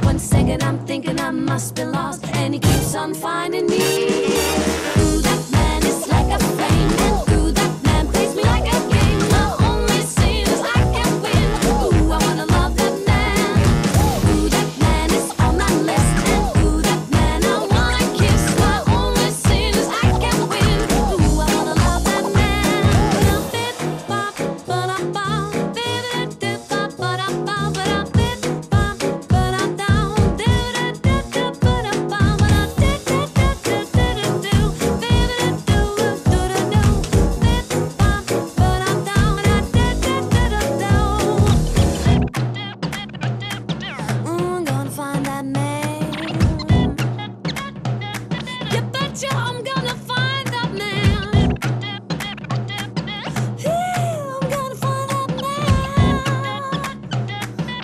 One second I'm thinking I must be lost, and he keeps on finding me. Ooh, that man is like a flame, and ooh, that man plays me like a game. The only sin is I can't win. Ooh, I wanna love that man. Ooh, that man is on my list, and ooh, that man I wanna kiss. The only sin is I can't win. Ooh, I wanna love that man. I'm gonna find that man. You betcha I'm gonna find that man. I'm gonna find that man.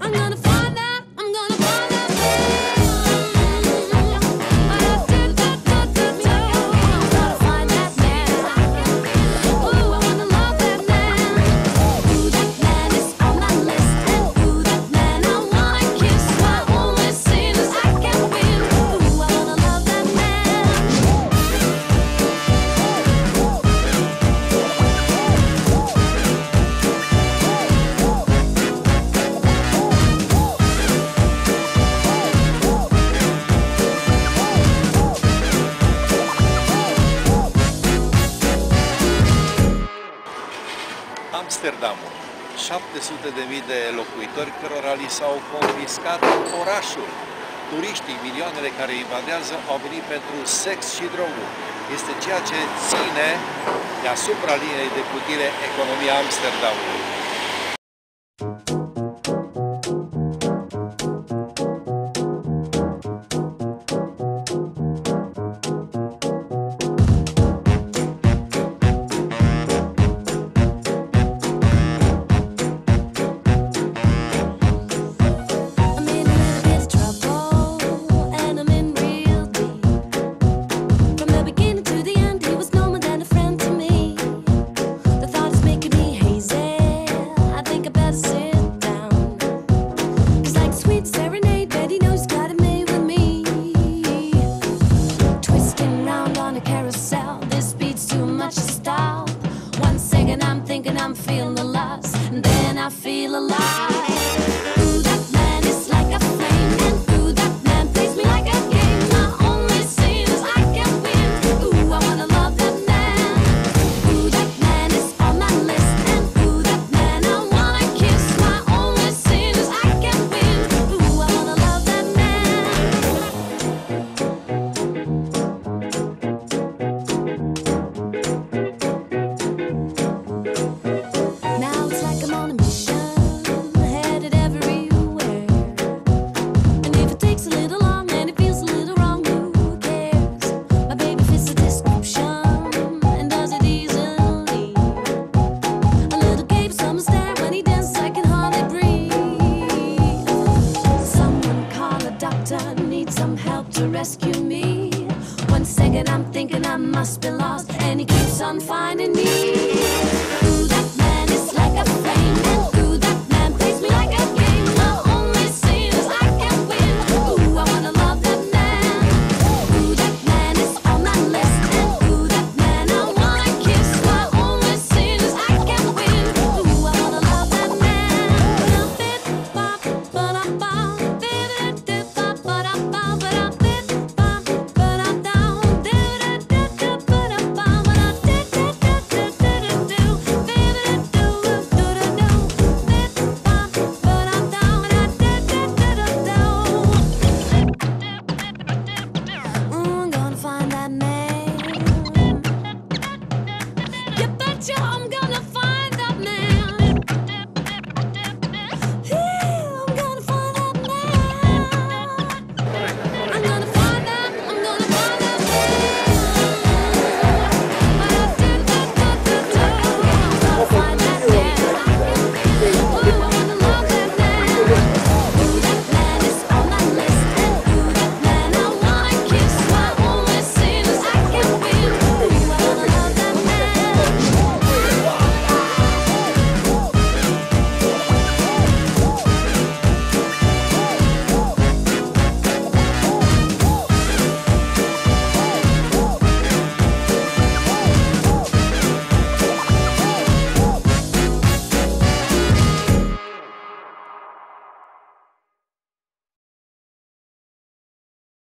I'm gonna find that. I'm gonna find that man. I'm gonna find that man. Ooh, I wanna love that man. Ooh, that man is on my list, and ooh, that man I wanna kiss. My only sin is I can't win. Ooh, I wanna love that man. Amsterdamul. 700.000 de locuitori cărora li s-au confiscat orașul. Turiștii, milioanele care invadează, au venit pentru sex și droguri. Este ceea ce ține deasupra liniei de plutire economia Amsterdamului. I'm in a little bit of trouble, and I'm in real deep. From the beginning to the end, he was no more than a friend to me. The thought is making me hazy. I think I better sit down. 'Cause like a sweet serenade, bet he knows he's got it made with me. Twisting round on a carousel, this beat's too much to stop. One second I'm thinking I'm feeling the lust, and then I feel alive. Ooh, that man is like a flame, and ooh, that man plays me like a game. My only sin is I can't win. Ooh, I wanna love that man. Ooh, that man is on my list, and ooh, that man I wanna kiss. My only sin is I can't win. Ooh, I wanna love that man. Now it's like I'm on a mission, headed everywhere. And if it takes a little long and it feels a little wrong, who cares? My baby fits the description and does it easily. A little gave some stare when he dances, I can hardly breathe. Someone call a doctor, need some help to rescue me. One second I'm thinking I must be lost, and he keeps on finding me.